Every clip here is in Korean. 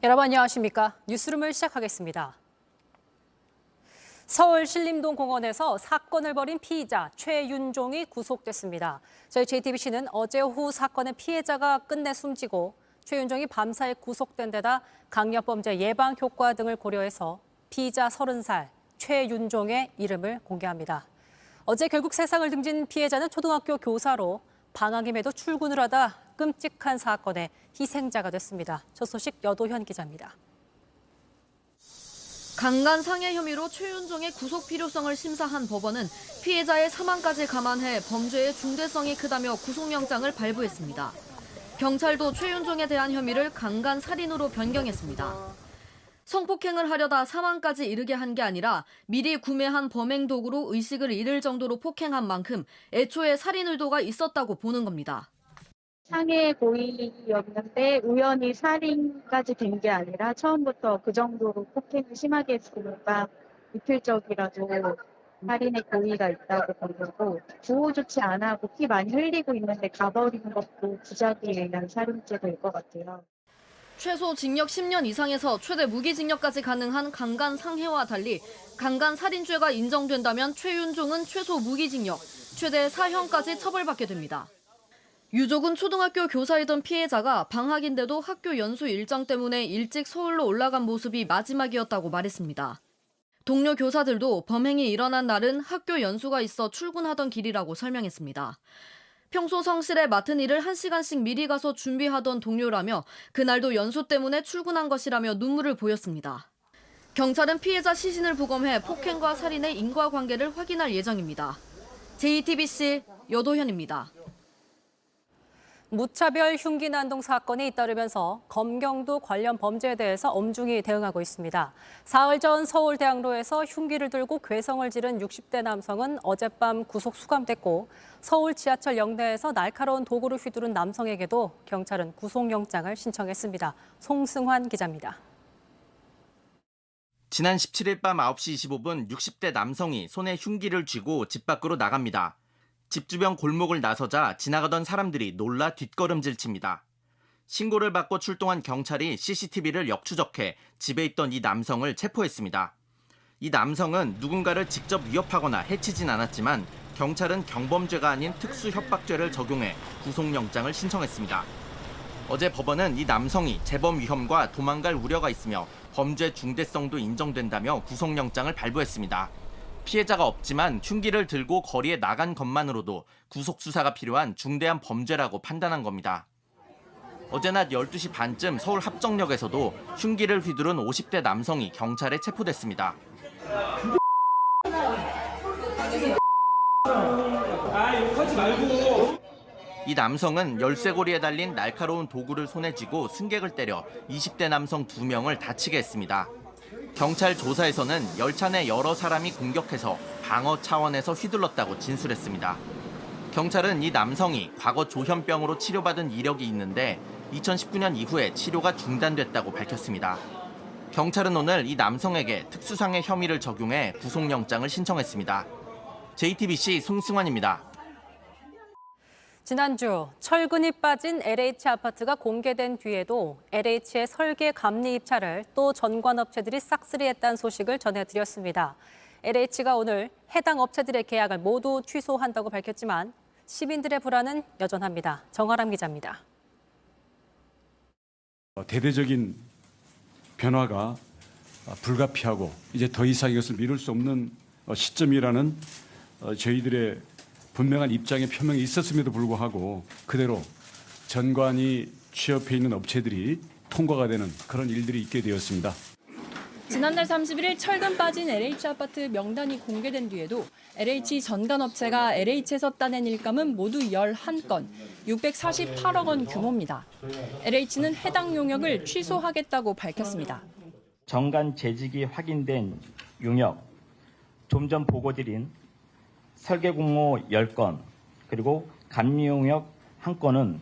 여러분 안녕하십니까? 뉴스룸을 시작하겠습니다. 서울 신림동 공원에서 사건을 벌인 피의자 최윤종이 구속됐습니다. 저희 JTBC는 어제 오후 사건의 피해자가 끝내 숨지고 최윤종이 밤사이 구속된 데다 강력범죄 예방 효과 등을 고려해서 피의자 30살 최윤종의 이름을 공개합니다. 어제 결국 세상을 등진 피해자는 초등학교 교사로 방학임에도 출근을 하다 끔찍한 사건의 희생자가 됐습니다. 첫 소식 여도현 기자입니다. 강간 상해 혐의로 최윤종의 구속 필요성을 심사한 법원은 피해자의 사망까지 감안해 범죄의 중대성이 크다며 구속영장을 발부했습니다. 경찰도 최윤종에 대한 혐의를 강간 살인으로 변경했습니다. 성폭행을 하려다 사망까지 이르게 한 게 아니라 미리 구매한 범행 도구로 의식을 잃을 정도로 폭행한 만큼 애초에 살인 의도가 있었다고 보는 겁니다. 상해 고의였는데 우연히 살인까지 된 게 아니라 처음부터 그 정도로 폭행을 심하게 했으니까 이틀적이라도 살인의 고의가 있다고 본 거고, 구호 조치 안 하고 피 많이 흘리고 있는데 가버리는 것도 부작위에 의한 살인죄일 것 같아요. 최소 징역 10년 이상에서 최대 무기징역까지 가능한 강간 상해와 달리 강간 살인죄가 인정된다면 최윤종은 최소 무기징역, 최대 사형까지 처벌받게 됩니다. 유족은 초등학교 교사이던 피해자가 방학인데도 학교 연수 일정 때문에 일찍 서울로 올라간 모습이 마지막이었다고 말했습니다. 동료 교사들도 범행이 일어난 날은 학교 연수가 있어 출근하던 길이라고 설명했습니다. 평소 성실에 맡은 일을 1시간씩 미리 가서 준비하던 동료라며 그날도 연수 때문에 출근한 것이라며 눈물을 보였습니다. 경찰은 피해자 시신을 부검해 폭행과 살인의 인과관계를 확인할 예정입니다. JTBC 여도현입니다. 무차별 흉기 난동 사건이 잇따르면서 검경도 관련 범죄에 대해서 엄중히 대응하고 있습니다. 사흘 전 서울대학로에서 흉기를 들고 괴성을 지른 60대 남성은 어젯밤 구속 수감됐고 서울 지하철 역내에서 날카로운 도구를 휘두른 남성에게도 경찰은 구속영장을 신청했습니다. 송승환 기자입니다. 지난 17일 밤 9시 25분 60대 남성이 손에 흉기를 쥐고 집 밖으로 나갑니다. 집 주변 골목을 나서자 지나가던 사람들이 놀라 뒷걸음질 칩니다. 신고를 받고 출동한 경찰이 CCTV를 역추적해 집에 있던 이 남성을 체포했습니다. 이 남성은 누군가를 직접 위협하거나 해치진 않았지만 경찰은 경범죄가 아닌 특수협박죄를 적용해 구속영장을 신청했습니다. 어제 법원은 이 남성이 재범 위험과 도망갈 우려가 있으며 범죄 중대성도 인정된다며 구속영장을 발부했습니다. 피해자가 없지만 흉기를 들고 거리에 나간 것만으로도 구속수사가 필요한 중대한 범죄라고 판단한 겁니다. 어제 낮 12시 반쯤 서울 합정역에서도 흉기를 휘두른 50대 남성이 경찰에 체포됐습니다. 이 남성은 열쇠고리에 달린 날카로운 도구를 손에 쥐고 승객을 때려 20대 남성 2명을 다치게 했습니다. 경찰 조사에서는 열차 내 여러 사람이 공격해서 방어 차원에서 휘둘렀다고 진술했습니다. 경찰은 이 남성이 과거 조현병으로 치료받은 이력이 있는데 2019년 이후에 치료가 중단됐다고 밝혔습니다. 경찰은 오늘 이 남성에게 특수상해 혐의를 적용해 구속영장을 신청했습니다. JTBC 송승환입니다. 지난주 철근이 빠진 LH 아파트가 공개된 뒤에도 LH의 설계 감리 입찰을 또 전관업체들이 싹쓸이했다는 소식을 전해드렸습니다. LH가 오늘 해당 업체들의 계약을 모두 취소한다고 밝혔지만 시민들의 불안은 여전합니다. 정아람 기자입니다. 대대적인 변화가 불가피하고 이제 더 이상 이것을 미룰 수 없는 시점이라는 저희들의 분명한 입장의 표명이 있었음에도 불구하고 그대로 전관이 취업해 있는 업체들이 통과가 되는 그런 일들이 있게 되었습니다. 지난달 31일 철근 빠진 LH 아파트 명단이 공개된 뒤에도 LH 전관업체가 LH에서 따낸 일감은 모두 11건, 648억 원 규모입니다. LH는 해당 용역을 취소하겠다고 밝혔습니다. 전관 재직이 확인된 용역, 좀 전 보고드린 설계 공모 10건, 그리고 감리 용역 1건은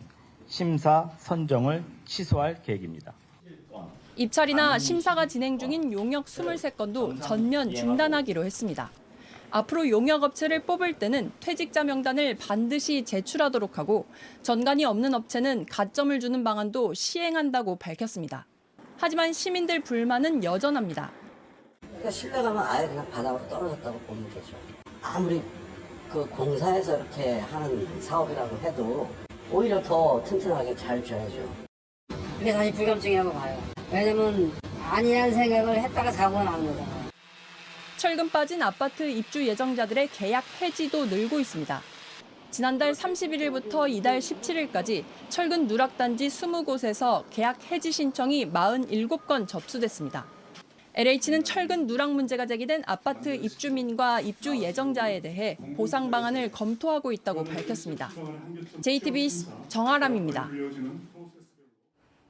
심사 선정을 취소할 계획입니다. 입찰이나 심사가 진행 중인 용역 23건도 전면 중단하기로 했습니다. 앞으로 용역업체를 뽑을 때는 퇴직자 명단을 반드시 제출하도록 하고 전관이 없는 업체는 가점을 주는 방안도 시행한다고 밝혔습니다. 하지만 시민들 불만은 여전합니다. 그러니까 신뢰감은 아예 그냥 바닥으로 떨어졌다고 보면 되죠. 아무리 그 공사에서 이렇게 하는 사업이라고 해도 오히려 더 튼튼하게 잘 줘야죠. 그게 사실 불감증이라고 봐요. 왜냐면 아니란 생각을 했다가 사고가 나는 거잖아요. 철근 빠진 아파트 입주 예정자들의 계약 해지도 늘고 있습니다. 지난달 31일부터 이달 17일까지 철근 누락단지 20곳에서 계약 해지 신청이 47건 접수됐습니다. LH는 철근 누락 문제가 제기된 아파트 입주민과 입주 예정자에 대해 보상 방안을 검토하고 있다고 밝혔습니다. JTBC 정아람입니다.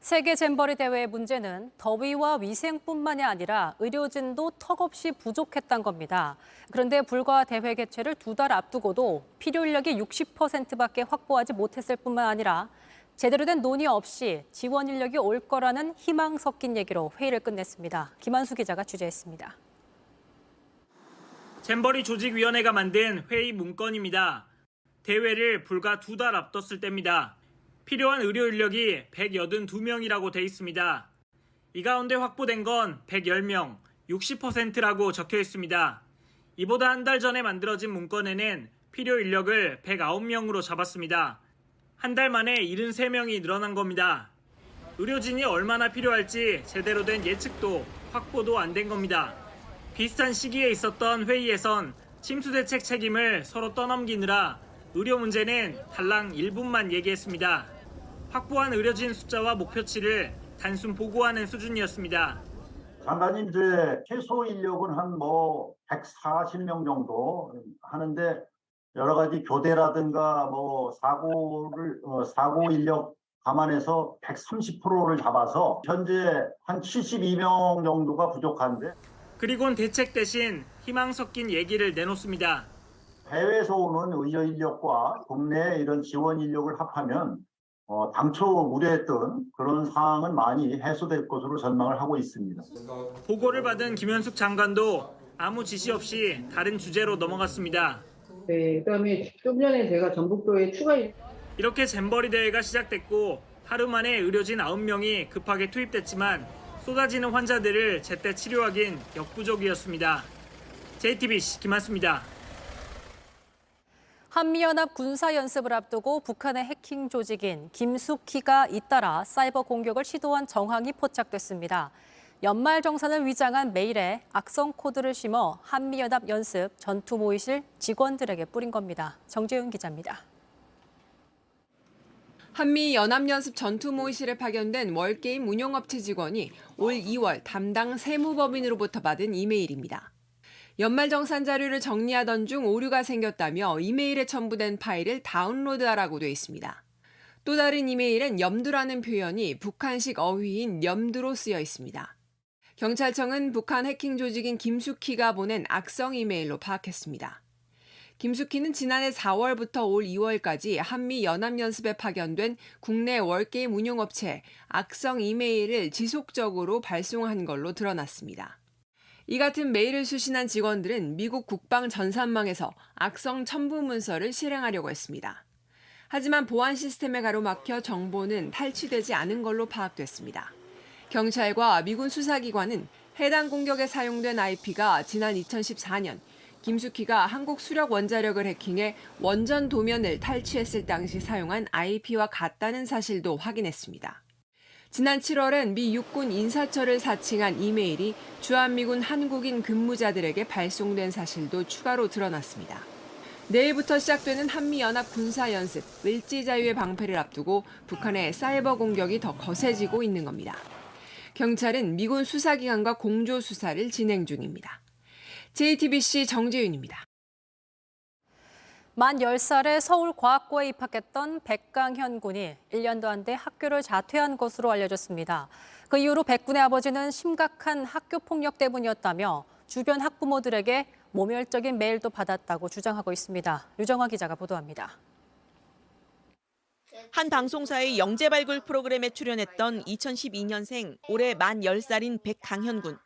세계 잼버리 대회의 문제는 더위와 위생뿐만이 아니라 의료진도 턱없이 부족했던 겁니다. 그런데 불과 대회 개최를 2달 앞두고도 필요 인력이 60%밖에 확보하지 못했을 뿐만 아니라 제대로 된 논의 없이 지원 인력이 올 거라는 희망 섞인 얘기로 회의를 끝냈습니다. 김한수 기자가 취재했습니다. 잼버리 조직위원회가 만든 회의 문건입니다. 대회를 불과 2달 앞뒀을 때입니다. 필요한 의료 인력이 182명이라고 돼 있습니다. 이 가운데 확보된 건 110명, 60%라고 적혀 있습니다. 이보다 한 달 전에 만들어진 문건에는 필요 인력을 109명으로 잡았습니다. 한 달 만에 73명이 늘어난 겁니다. 의료진이 얼마나 필요할지 제대로 된 예측도 확보도 안 된 겁니다. 비슷한 시기에 있었던 회의에선 침수 대책 책임을 서로 떠넘기느라 의료 문제는 달랑 1분만 얘기했습니다. 확보한 의료진 숫자와 목표치를 단순 보고하는 수준이었습니다. 장관님, 이제 최소 인력은 한 140명 정도 하는데 여러 가지 교대라든가 사고 인력 감안해서 130%를 잡아서 현재 한 72명 정도가 부족한데. 그리고는 대책 대신 희망 섞인 얘기를 내놓습니다. 해외에서 오는 의료 인력과 국내 이런 지원 인력을 합하면 당초 우려했던 그런 상황은 많이 해소될 것으로 전망을 하고 있습니다. 보고를 받은 김현숙 장관도 아무 지시 없이 다른 주제로 넘어갔습니다. 네, 그다음에 좀 전에 제가 전북도에 이렇게 잼버리 대회가 시작됐고 하루 만에 의료진 9명이 급하게 투입됐지만 쏟아지는 환자들을 제때 치료하긴 역부족이었습니다. JTBC 김한수입니다. 한미연합 군사연습을 앞두고 북한의 해킹 조직인 김숙희가 잇따라 사이버 공격을 시도한 정황이 포착됐습니다. 연말정산을 위장한 메일에 악성 코드를 심어 한미연합 연습 전투 모의실 직원들에게 뿌린 겁니다. 정재윤 기자입니다. 한미 연합연습 전투 모의실에 파견된 월게임 운영업체 직원이 올 2월 담당 세무법인으로부터 받은 이메일입니다. 연말정산 자료를 정리하던 중 오류가 생겼다며 이메일에 첨부된 파일을 다운로드하라고 돼 있습니다. 또 다른 이메일엔 염두라는 표현이 북한식 어휘인 염두로 쓰여 있습니다. 경찰청은 북한 해킹 조직인 김숙희가 보낸 악성 이메일로 파악했습니다. 김숙희는 지난해 4월부터 올 2월까지 한미 연합연습에 파견된 국내 월게임 운용업체에 악성 이메일을 지속적으로 발송한 걸로 드러났습니다. 이 같은 메일을 수신한 직원들은 미국 국방 전산망에서 악성 첨부 문서를 실행하려고 했습니다. 하지만 보안 시스템에 가로막혀 정보는 탈취되지 않은 걸로 파악됐습니다. 경찰과 미군 수사기관은 해당 공격에 사용된 IP가 지난 2014년 김숙희가 한국 수력 원자력을 해킹해 원전 도면을 탈취했을 당시 사용한 IP와 같다는 사실도 확인했습니다. 지난 7월엔 미 육군 인사처를 사칭한 이메일이 주한미군 한국인 근무자들에게 발송된 사실도 추가로 드러났습니다. 내일부터 시작되는 한미연합 군사연습, 을지자유의 방패를 앞두고 북한의 사이버 공격이 더 거세지고 있는 겁니다. 경찰은 미군 수사기관과 공조 수사를 진행 중입니다. JTBC 정재윤입니다. 만 10살에 서울과학고에 입학했던 백강현 군이 1년도 안 돼 학교를 자퇴한 것으로 알려졌습니다. 그 이후로 백 군의 아버지는 심각한 학교 폭력 때문이었다며 주변 학부모들에게 모멸적인 메일도 받았다고 주장하고 있습니다. 류정화 기자가 보도합니다. 한 방송사의 영재 발굴 프로그램에 출연했던 2012년생 올해 만 10살인 백강현 군.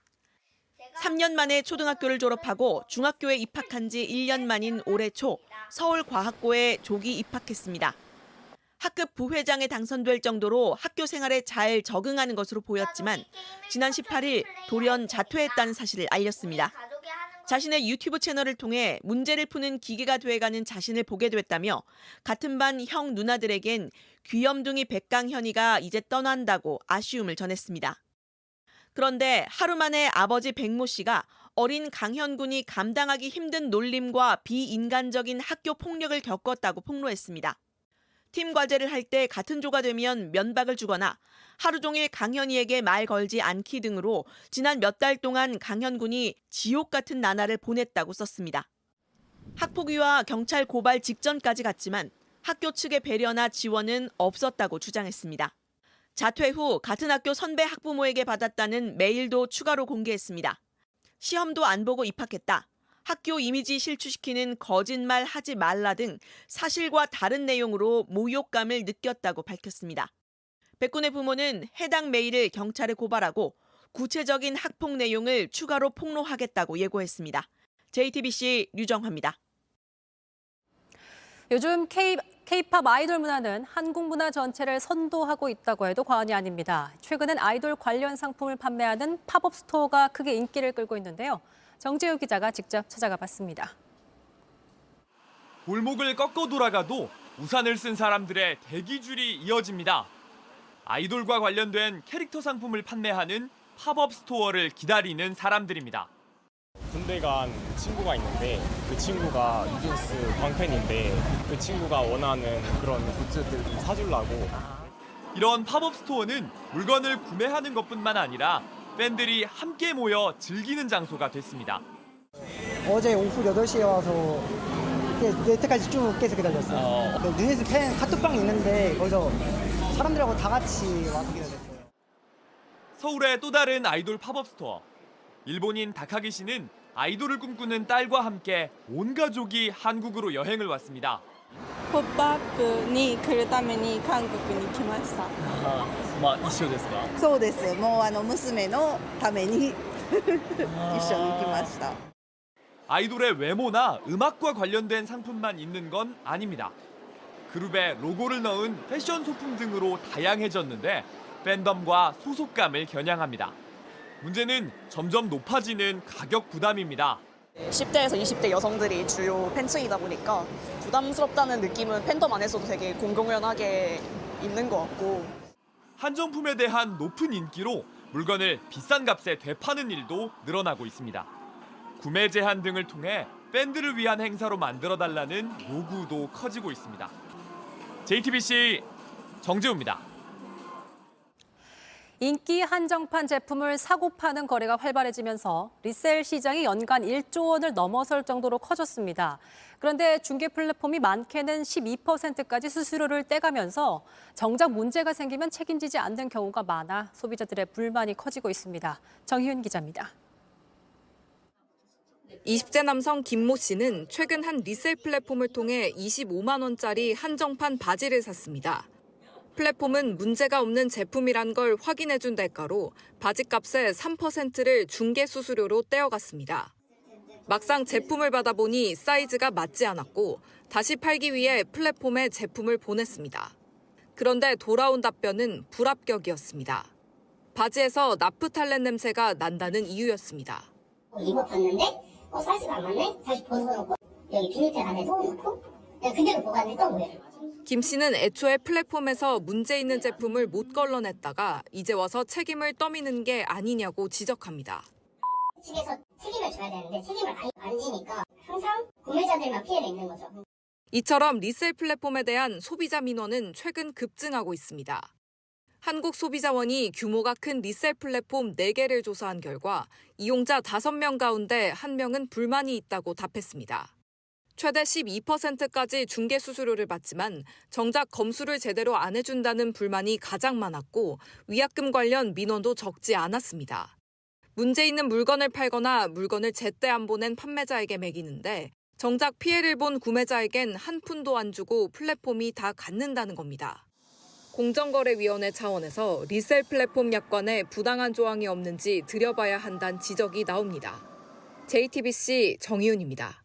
3년 만에 초등학교를 졸업하고 중학교에 입학한 지 1년 만인 올해 초 서울과학고에 조기 입학했습니다. 학급 부회장에 당선될 정도로 학교 생활에 잘 적응하는 것으로 보였지만 지난 18일 돌연 자퇴했다는 사실을 알렸습니다. 자신의 유튜브 채널을 통해 문제를 푸는 기계가 돼가는 자신을 보게 됐다며 같은 반 형 누나들에겐 귀염둥이 백강현이가 이제 떠난다고 아쉬움을 전했습니다. 그런데 하루 만에 아버지 백모 씨가 어린 강현군이 감당하기 힘든 놀림과 비인간적인 학교 폭력을 겪었다고 폭로했습니다. 팀 과제를 할 때 같은 조가 되면 면박을 주거나 하루 종일 강현이에게 말 걸지 않기 등으로 지난 몇 달 동안 강현군이 지옥 같은 나날을 보냈다고 썼습니다. 학폭위와 경찰 고발 직전까지 갔지만 학교 측의 배려나 지원은 없었다고 주장했습니다. 자퇴 후 같은 학교 선배 학부모에게 받았다는 메일도 추가로 공개했습니다. 시험도 안 보고 입학했다. 학교 이미지 실추시키는 거짓말 하지 말라 등 사실과 다른 내용으로 모욕감을 느꼈다고 밝혔습니다. 백군의 부모는 해당 메일을 경찰에 고발하고 구체적인 학폭 내용을 추가로 폭로하겠다고 예고했습니다. JTBC 류정화입니다. 요즘 K-팝 아이돌 문화는 한국 문화 전체를 선도하고 있다고 해도 과언이 아닙니다. 최근엔 아이돌 관련 상품을 판매하는 팝업 스토어가 크게 인기를 끌고 있는데요. 정재우 기자가 직접 찾아가 봤습니다. 골목을 꺾어 돌아가도 우산을 쓴 사람들의 대기줄이 이어집니다. 아이돌과 관련된 캐릭터 상품을 판매하는 팝업 스토어를 기다리는 사람들입니다. 군대 간 친구가 있는데 그 친구가 뉴진스 광팬인데 그 친구가 원하는 그런 굿즈들 좀 사주려고. 이런 팝업 스토어는 물건을 구매하는 것뿐만 아니라 팬들이 함께 모여 즐기는 장소가 됐습니다. 어제 오후 8시에 와서 여태까지 쭉 계속 기다렸어요. 뉴진스 팬 카톡방이 있는데 거기서 사람들하고 다 같이 와서 기다렸어요. 서울의 또 다른 아이돌 팝업 스토어. 일본인 다카기 씨는 아이돌을 꿈꾸는 딸과 함께 온 가족이 한국으로 여행을 왔습니다. ポップアップに来るために韓国に来ました。一緒ですか？そうです。もう娘のために一緒に来ました。 아이돌의 외모나 음악과 관련된 상품만 있는 건 아닙니다. 그룹에 로고를 넣은 패션 소품 등으로 다양해졌는데 팬덤과 소속감을 겨냥합니다. 문제는 점점 높아지는 가격 부담입니다. 10대에서 20대 여성들이 주요 팬층이다 보니까 부담스럽다는 느낌은 팬덤 안에서도 되게 공공연하게 있는 것 같고. 한정품에 대한 높은 인기로 물건을 비싼 값에 되파는 일도 늘어나고 있습니다. 구매 제한 등을 통해 팬들을 위한 행사로 만들어달라는 요구도 커지고 있습니다. JTBC 정재우입니다. 인기 한정판 제품을 사고 파는 거래가 활발해지면서 리셀 시장이 연간 1조 원을 넘어설 정도로 커졌습니다. 그런데 중개 플랫폼이 많게는 12%까지 수수료를 떼가면서 정작 문제가 생기면 책임지지 않는 경우가 많아 소비자들의 불만이 커지고 있습니다. 정희윤 기자입니다. 20대 남성 김모 씨는 최근 한 리셀 플랫폼을 통해 25만 원짜리 한정판 바지를 샀습니다. 플랫폼은 문제가 없는 제품이란 걸 확인해준 대가로 바지값의 3%를 중개 수수료로 떼어갔습니다. 막상 제품을 받아보니 사이즈가 맞지 않았고 다시 팔기 위해 플랫폼에 제품을 보냈습니다. 그런데 돌아온 답변은 불합격이었습니다. 바지에서 나프탈렌 냄새가 난다는 이유였습니다. 입어봤는데 사이즈가 안 맞네? 다시 벗어놓고 여기 비닐팩 안에 넣어놓고 그대로 보관했던 거예요. 김 씨는 애초에 플랫폼에서 문제 있는 제품을 못 걸러냈다가 이제 와서 책임을 떠미는 게 아니냐고 지적합니다. 측에서 책임을 져야 되는데 책임을 안 지니까 항상 구매자들만 피해가 있는 거죠. 이처럼 리셀 플랫폼에 대한 소비자 민원은 최근 급증하고 있습니다. 한국소비자원이 규모가 큰 리셀 플랫폼 4개를 조사한 결과 이용자 5명 가운데 1명은 불만이 있다고 답했습니다. 최대 12%까지 중개 수수료를 받지만 정작 검수를 제대로 안 해준다는 불만이 가장 많았고 위약금 관련 민원도 적지 않았습니다. 문제 있는 물건을 팔거나 물건을 제때 안 보낸 판매자에게 매기는데 정작 피해를 본 구매자에겐 한 푼도 안 주고 플랫폼이 다 갖는다는 겁니다. 공정거래위원회 차원에서 리셀 플랫폼 약관에 부당한 조항이 없는지 들여봐야 한다는 지적이 나옵니다. JTBC 정희윤입니다.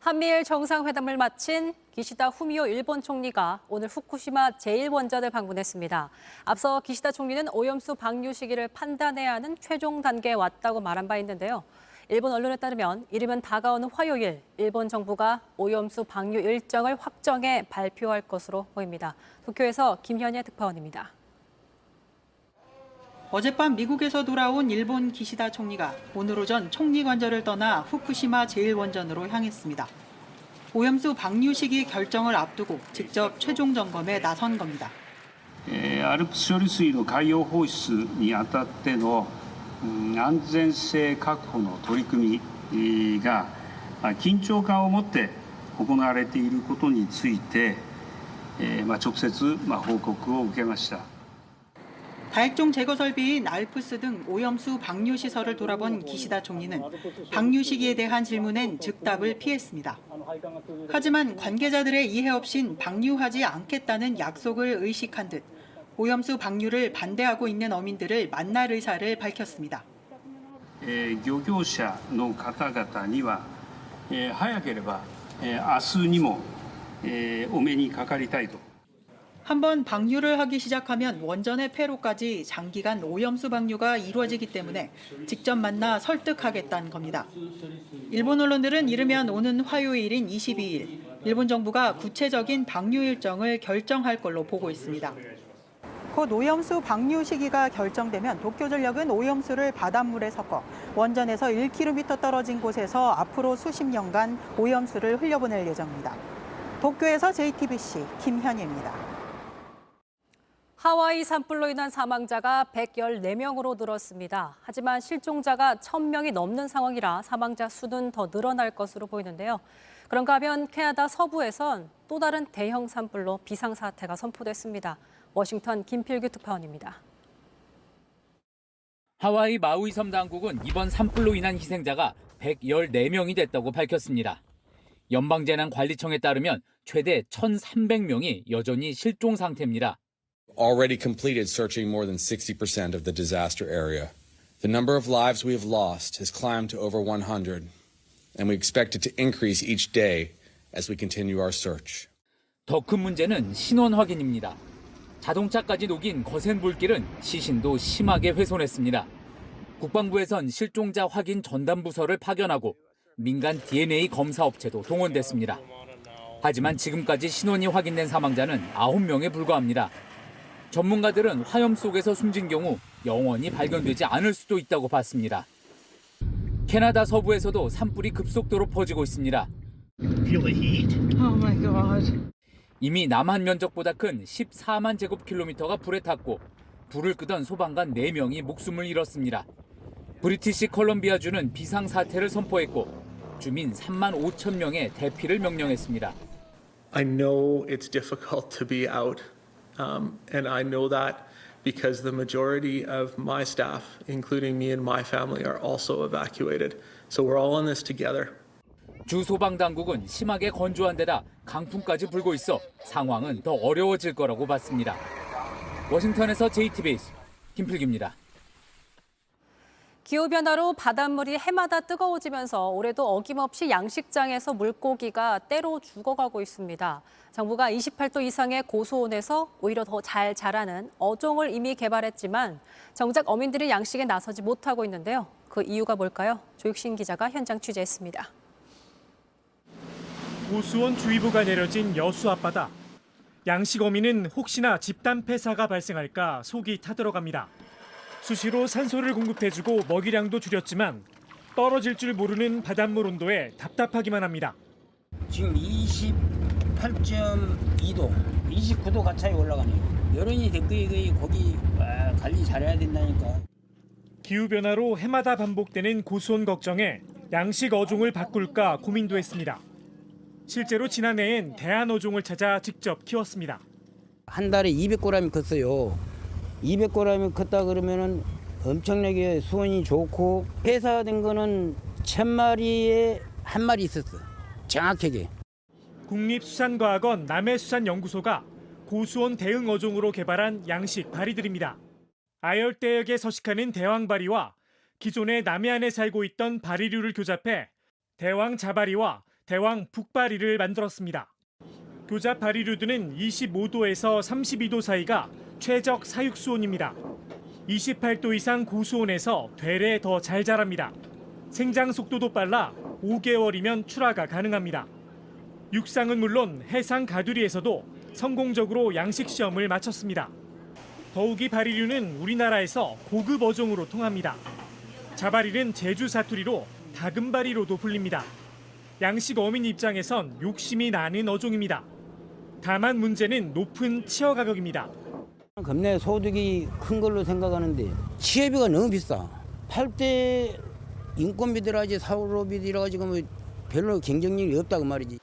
한미일 정상회담을 마친 기시다 후미오 일본 총리가 오늘 후쿠시마 제1원전을 방문했습니다. 앞서 기시다 총리는 오염수 방류 시기를 판단해야 하는 최종 단계에 왔다고 말한 바 있는데요. 일본 언론에 따르면 이르면 다가오는 화요일 일본 정부가 오염수 방류 일정을 확정해 발표할 것으로 보입니다. 도쿄에서 김현예 특파원입니다. 어젯밤 미국에서 돌아온 일본 기시다 총리가 오늘 오전 총리 관저를 떠나 후쿠시마 제1원전으로 향했습니다. 오염수 방류 시기 결정을 앞두고 직접 최종 점검에 나선 겁니다. 알프스処理水の海洋放出にあたっての安全性確保の取り組みが緊張感を持って行われていることについて直接報告を受けました。 다액종 제거 설비인 알프스 등 오염수 방류 시설을 돌아본 기시다 총리는 방류 시기에 대한 질문엔 즉답을 피했습니다. 하지만 관계자들의 이해 없인 방류하지 않겠다는 약속을 의식한 듯 오염수 방류를 반대하고 있는 어민들을 만날 의사를 밝혔습니다. 漁業者の方々には早ければ明日にもお目にかかりたいと。 한번 방류를 하기 시작하면 원전의 폐로까지 장기간 오염수 방류가 이루어지기 때문에 직접 만나 설득하겠다는 겁니다. 일본 언론들은 이르면 오는 화요일인 22일 일본 정부가 구체적인 방류 일정을 결정할 걸로 보고 있습니다. 곧 오염수 방류 시기가 결정되면 도쿄전력은 오염수를 바닷물에 섞어 원전에서 1km 떨어진 곳에서 앞으로 수십 년간 오염수를 흘려보낼 예정입니다. 도쿄에서 JTBC 김현희입니다. 하와이 산불로 인한 사망자가 114명으로 늘었습니다. 하지만 실종자가 1,000명이 넘는 상황이라 사망자 수는 더 늘어날 것으로 보이는데요. 그런가 하면 캐나다 서부에선 또 다른 대형 산불로 비상사태가 선포됐습니다. 워싱턴 김필규 특파원입니다. 하와이 마우이 섬 당국은 이번 산불로 인한 희생자가 114명이 됐다고 밝혔습니다. 연방재난관리청에 따르면 최대 1,300명이 여전히 실종 상태입니다. Already completed searching more than 60% of the disaster area. The number of lives we have lost has climbed to over 100, and we expect it to increase each day as we continue our search. 더 큰 문제는 신원 확인입니다. 자동차까지 녹인 거센 불길은 시신도 심하게 훼손했습니다. 국방부에선 실종자 확인 전담 부서를 파견하고 민간 DNA 검사 업체도 동원됐습니다. 하지만 지금까지 신원이 확인된 사망자는 9명에 불과합니다. 전문가들은 화염 속에서 숨진 경우 영원히 발견되지 않을 수도 있다고 봤습니다. 캐나다 서부에서도 산불이 급속도로 퍼지고 있습니다. 이미 남한 면적보다 큰 14만 제곱킬로미터가 불에 탔고 불을 끄던 소방관 4명이 목숨을 잃었습니다. 브리티시 컬럼비아주는 비상사태를 선포했고 주민 3만 5천 명의 대피를 명령했습니다. I know it's difficult to be out. And I know that because the majority of my staff, including me and my family, are also evacuated. So we're all in this together. 주 소방 당국은 심하게 건조한 데다 강풍까지 불고 있어 상황은 더 어려워질 거라고 봤습니다. 워싱턴에서 JTBC 김필규입니다. 기후변화로 바닷물이 해마다 뜨거워지면서 올해도 어김없이 양식장에서 물고기가 때로 죽어가고 있습니다. 정부가 28도 이상의 고수온에서 오히려 더 잘 자라는 어종을 이미 개발했지만 정작 어민들이 양식에 나서지 못하고 있는데요. 그 이유가 뭘까요? 조육신 기자가 현장 취재했습니다. 고수온 주의보가 내려진 여수 앞바다. 양식 어민은 혹시나 집단 폐사가 발생할까 속이 타들어갑니다. 수시로 산소를 공급해주고 먹이량도 줄였지만 떨어질 줄 모르는 바닷물 온도에 답답하기만 합니다. 지금 28.2도, 29도 가까이 올라가네요. 여론이 댓글이 거기 관리 잘해야 된다니까. 기후변화로 해마다 반복되는 고수온 걱정에 양식 어종을 바꿀까 고민도 했습니다. 실제로 지난해엔 대안 어종을 찾아 직접 키웠습니다. 한 달에 200g이 컸어요. 200g이 컸다 그러면은 엄청나게 수온이 좋고 폐사된 거는 1000마리에 한 마리 있었어. 정확하게. 국립수산과학원 남해수산연구소가 고수온 대응 어종으로 개발한 양식 바리들입니다. 아열대역에 서식하는 대왕바리와 기존의 남해안에 살고 있던 바리류를 교잡해 대왕 자바리와 대왕 북바리를 만들었습니다. 교잡 바리루드는 25도에서 32도 사이가 최적 사육수온입니다. 28도 이상 고수온에서 되레 더 잘 자랍니다. 생장 속도도 빨라 5개월이면 출하가 가능합니다. 육상은 물론 해상 가두리에서도 성공적으로 양식 시험을 마쳤습니다. 더욱이 바리류는 우리나라에서 고급 어종으로 통합니다. 자바리는 제주 사투리로 다금바리로도 불립니다. 양식 어민 입장에선 욕심이 나는 어종입니다. 다만 문제는 높은 치어 가격입니다. 겁내 소득이 큰 걸로 생각하는데 취업비가 너무 비싸. 팔 때 인건비 들어가지 사료비 들어가지 뭐 별로 경쟁력이 없다고 말이지.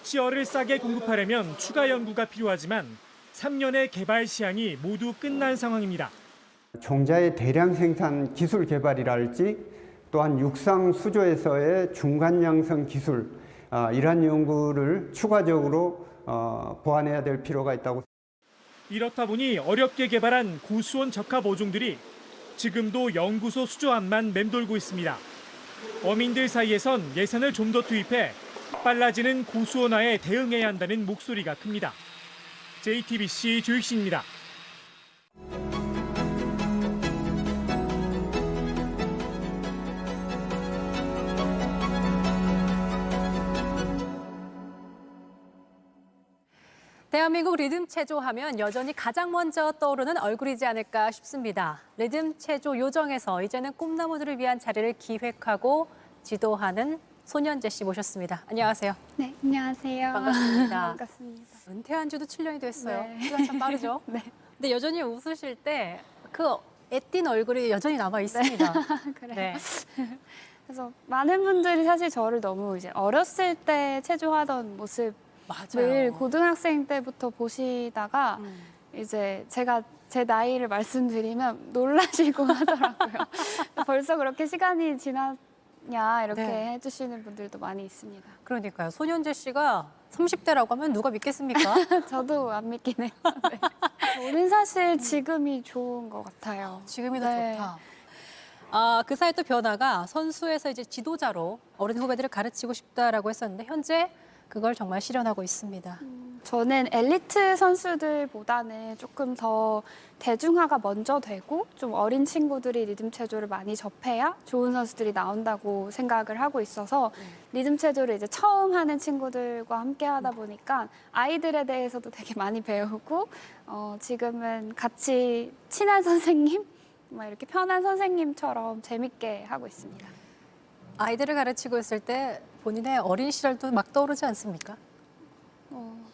치어를 싸게 공급하려면 추가 연구가 필요하지만 3년의 개발 시한이 모두 끝난 상황입니다. 종자의 대량 생산 기술 개발이랄지 또한 육상 수조에서의 중간 양성 기술 이러한 연구를 추가적으로 보완해야 될 필요가 있다고. 이렇다 보니 어렵게 개발한 고수온 적합 어종들이 지금도 연구소 수조 앞만 맴돌고 있습니다. 어민들 사이에선 예산을 좀 더 투입해 빨라지는 고수온화에 대응해야 한다는 목소리가 큽니다. JTBC 조익신입니다. 대한민국 리듬 체조하면 여전히 가장 먼저 떠오르는 얼굴이지 않을까 싶습니다. 리듬 체조 요정에서 이제는 꿈나무들을 위한 자리를 기획하고 지도하는 손현재 씨 모셨습니다. 안녕하세요. 네, 안녕하세요. 반갑습니다. 반갑습니다. 은퇴한 지도 7년이 됐어요. 네. 시간 참 빠르죠? 네. 근데 여전히 웃으실 때 그 애띤 얼굴이 여전히 남아 있습니다. 그래요. 네. 그래서 많은 분들이 사실 저를 너무 이제 어렸을 때 체조하던 모습을 맞아요. 고등학생 때부터 보시다가 이제 제가 제 나이를 말씀드리면 놀라시고 하더라고요. 벌써 그렇게 시간이 지났냐 이렇게 네. 해주시는 분들도 많이 있습니다. 그러니까요. 손현재 씨가 30대라고 하면 누가 믿겠습니까? 저도 안 믿긴 해요. 네. 저는 사실 지금이 좋은 것 같아요. 지금이 더 네. 좋다. 그 사이 또 변화가 선수에서 이제 지도자로 어린 후배들을 가르치고 싶다라고 했었는데 현재 그걸 정말 실현하고 있습니다. 저는 엘리트 선수들보다는 조금 더 대중화가 먼저 되고 좀 어린 친구들이 리듬 체조를 많이 접해야 좋은 선수들이 나온다고 생각을 하고 있어서 리듬 체조를 이제 처음 하는 친구들과 함께 하다 보니까 아이들에 대해서도 되게 많이 배우고 지금은 같이 친한 선생님, 막 이렇게 편한 선생님처럼 재밌게 하고 있습니다. 아이들을 가르치고 있을 때 본인의 어린 시절도 막 떠오르지 않습니까?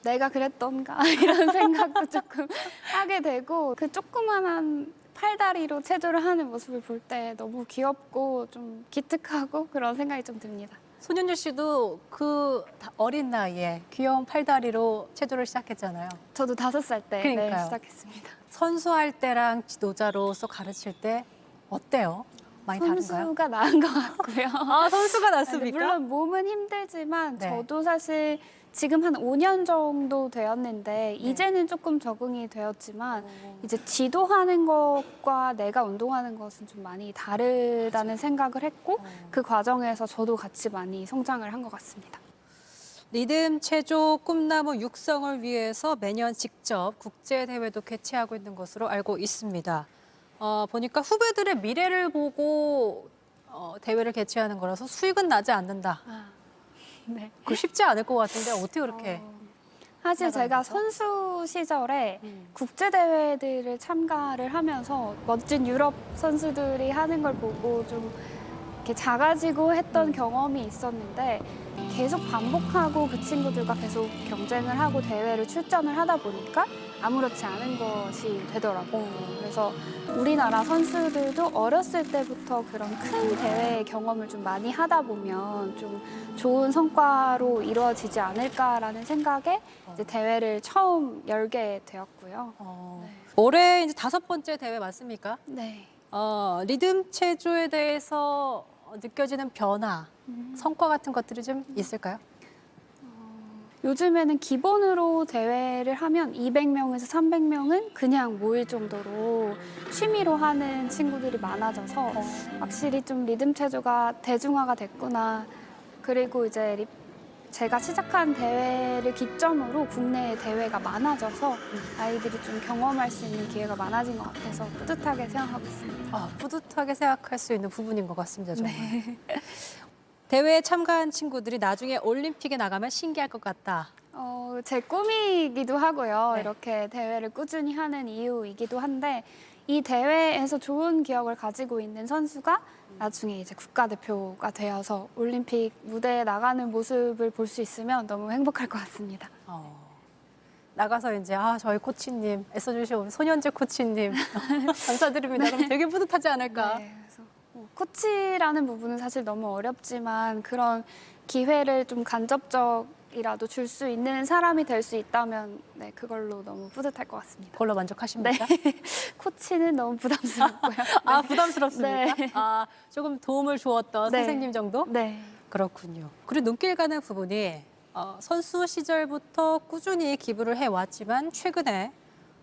내가 그랬던가 이런 생각도 조금 하게 되고 그 조그만한 팔다리로 체조를 하는 모습을 볼 때 너무 귀엽고 좀 기특하고 그런 생각이 좀 듭니다. 손현주 씨도 그 어린 나이에 귀여운 팔다리로 체조를 시작했잖아요. 저도 5살 때 그러니까요. 시작했습니다. 선수할 때랑 지도자로서 가르칠 때 어때요? 많이 다른가요? 선수가 나은 것 같고요. 선수가 낫습니까? 물론 몸은 힘들지만 네. 저도 사실 지금 한 5년 정도 되었는데 이제는 조금 적응이 되었지만 이제 지도하는 것과 내가 운동하는 것은 좀 많이 다르다는 생각을 했고 그 과정에서 저도 같이 많이 성장을 한 것 같습니다. 리듬 체조 꿈나무 육성을 위해서 매년 직접 국제대회도 개최하고 있는 것으로 알고 있습니다. 보니까 후배들의 미래를 보고 대회를 개최하는 거라서 수익은 나지 않는다. 네. 그거 쉽지 않을 것 같은데 어떻게 그렇게? 사실 제가 선수 시절에 국제대회들을 참가를 하면서 멋진 유럽 선수들이 하는 걸 보고 좀 이렇게 작아지고 했던 경험이 있었는데 계속 반복하고 그 친구들과 계속 경쟁을 하고 대회를 출전을 하다 보니까 아무렇지 않은 것이 되더라고요. 그래서 우리나라 선수들도 어렸을 때부터 그런 큰 대회 경험을 좀 많이 하다 보면 좀 좋은 성과로 이루어지지 않을까라는 생각에 이제 대회를 처음 열게 되었고요. 올해 이제 5번째 대회 맞습니까? 네. 리듬 체조에 대해서 느껴지는 변화, 성과 같은 것들이 좀 있을까요? 요즘에는 기본으로 대회를 하면 200명에서 300명은 그냥 모일 정도로 취미로 하는 친구들이 많아져서 확실히 좀 리듬 체조가 대중화가 됐구나. 그리고 이제 제가 시작한 대회를 기점으로 국내 대회가 많아져서 아이들이 좀 경험할 수 있는 기회가 많아진 것 같아서 뿌듯하게 생각하고 있습니다. 뿌듯하게 생각할 수 있는 부분인 것 같습니다, 정말. 대회에 참가한 친구들이 나중에 올림픽에 나가면 신기할 것 같다. 제 꿈이기도 하고요. 이렇게 대회를 꾸준히 하는 이유이기도 한데 이 대회에서 좋은 기억을 가지고 있는 선수가 나중에 이제 국가대표가 되어서 올림픽 무대에 나가는 모습을 볼 수 있으면 너무 행복할 것 같습니다. 나가서 이제 저희 코치님, 애써주신 우리 손현재 코치님 감사드립니다. 그럼 되게 뿌듯하지 않을까? 네, 그래서 코치라는 부분은 사실 너무 어렵지만 그런 기회를 좀 간접적이라도 줄 수 있는 사람이 될 수 있다면 네, 그걸로 너무 뿌듯할 것 같습니다. 그걸로 만족하십니까? 네. 코치는 너무 부담스럽고요. 부담스럽습니까? 네. 조금 도움을 주었던 네. 선생님 정도? 네. 그렇군요. 그리고 눈길 가는 부분이 선수 시절부터 꾸준히 기부를 해왔지만 최근에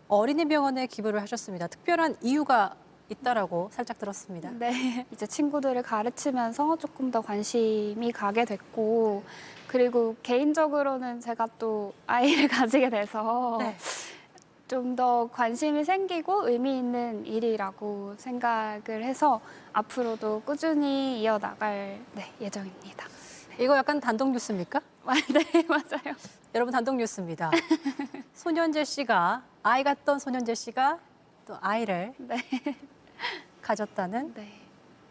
어린이병원에 기부를 하셨습니다. 특별한 이유가 있다라고 살짝 들었습니다. 네. 이제 친구들을 가르치면서 조금 더 관심이 가게 됐고 그리고 개인적으로는 제가 또 아이를 가지게 돼서 좀 더 관심이 생기고 의미 있는 일이라고 생각을 해서 앞으로도 꾸준히 이어나갈 예정입니다. 이거 약간 단독 뉴스입니까? 네, 맞아요. 여러분 단독 뉴스입니다. 손현재 씨가 아이 같던 손현재 씨가 또 아이를 가졌다는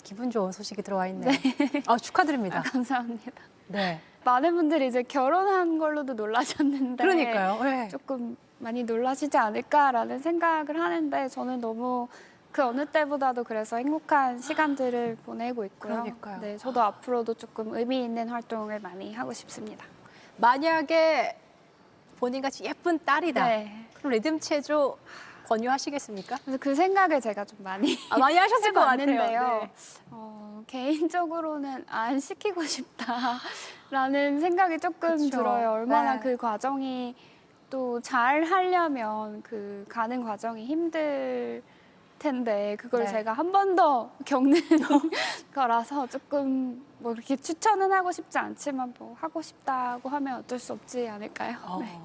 기분 좋은 소식이 들어와 있네요. 축하드립니다. 감사합니다. 네. 많은 분들이 이제 결혼한 걸로도 놀라셨는데 그러니까요. 네. 조금 많이 놀라시지 않을까라는 생각을 하는데 저는 너무 그 어느 때보다도 그래서 행복한 시간들을 보내고 있고요. 그러니까요. 네, 저도 앞으로도 조금 의미 있는 활동을 많이 하고 싶습니다. 만약에 본인같이 예쁜 딸이다. 네. 그럼 리듬 체조 권유하시겠습니까? 그래서 그 생각을 제가 좀 많이 많이 하셨을 것 같아요. 해봤는데요. 네. 개인적으로는 안 시키고 싶다라는 생각이 조금 그쵸. 들어요. 얼마나 네. 그 과정이 또 잘 하려면 그 가는 과정이 힘들 텐데 그걸 네. 제가 한 번 더 겪는 거라서 조금 뭐 이렇게 추천은 하고 싶지 않지만 뭐 하고 싶다고 하면 어쩔 수 없지 않을까요? 네.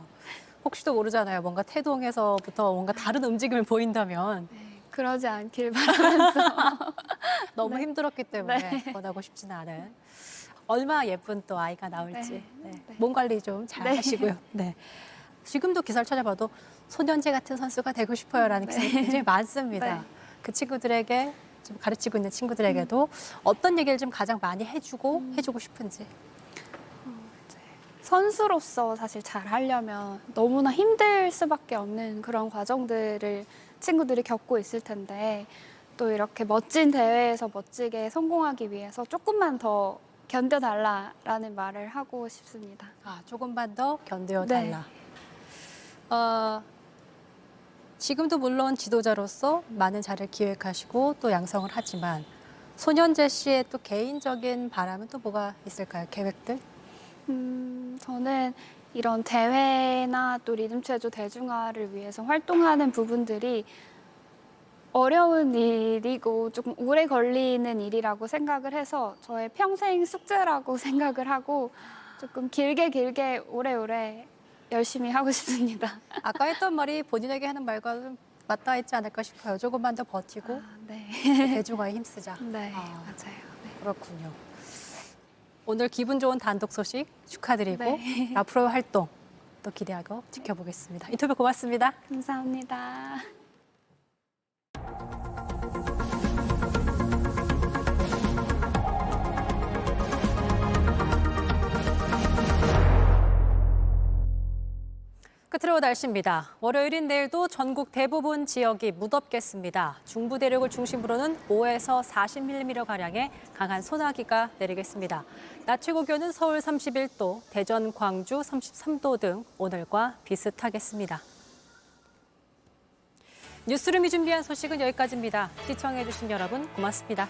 혹시도 모르잖아요. 뭔가 태동에서부터 뭔가 다른 움직임을 보인다면 그러지 않길 바라면서 너무 힘들었기 때문에 권하고 싶지는 않은 얼마나 예쁜 또 아이가 나올지 몸 관리 좀 잘 하시고요. 네. 지금도 기사를 찾아봐도 손현재 같은 선수가 되고 싶어요라는 기사가 굉장히 많습니다. 그 친구들에게 좀 가르치고 있는 친구들에게도 어떤 얘기를 좀 가장 많이 해주고 싶은지. 선수로서 사실 잘 하려면 너무나 힘들 수밖에 없는 그런 과정들을 친구들이 겪고 있을 텐데 또 이렇게 멋진 대회에서 멋지게 성공하기 위해서 조금만 더 견뎌달라라는 말을 하고 싶습니다. 조금만 더 견뎌달라. 지금도 물론 지도자로서 많은 자리를 기획하시고 또 양성을 하지만 손현재 씨의 또 개인적인 바람은 또 뭐가 있을까요? 계획들? 저는 이런 대회나 또 리듬체조 대중화를 위해서 활동하는 부분들이 어려운 일이고 조금 오래 걸리는 일이라고 생각을 해서 저의 평생 숙제라고 생각을 하고 조금 길게 오래오래 열심히 하고 싶습니다. 아까 했던 말이 본인에게 하는 말과 좀 맞닿아 있지 않을까 싶어요. 조금만 더 버티고 대중화에 힘쓰자. 네, 맞아요. 그렇군요. 오늘 기분 좋은 단독 소식 축하드리고 네. 앞으로의 활동 또 기대하고 지켜보겠습니다. 인터뷰 고맙습니다. 감사합니다. 끝으로 날씨입니다. 월요일인 내일도 전국 대부분 지역이 무덥겠습니다. 중부 대륙을 중심으로는 5에서 40mm가량의 강한 소나기가 내리겠습니다. 낮 최고 기온은 서울 31도, 대전, 광주 33도 등 오늘과 비슷하겠습니다. 뉴스룸이 준비한 소식은 여기까지입니다. 시청해주신 여러분 고맙습니다.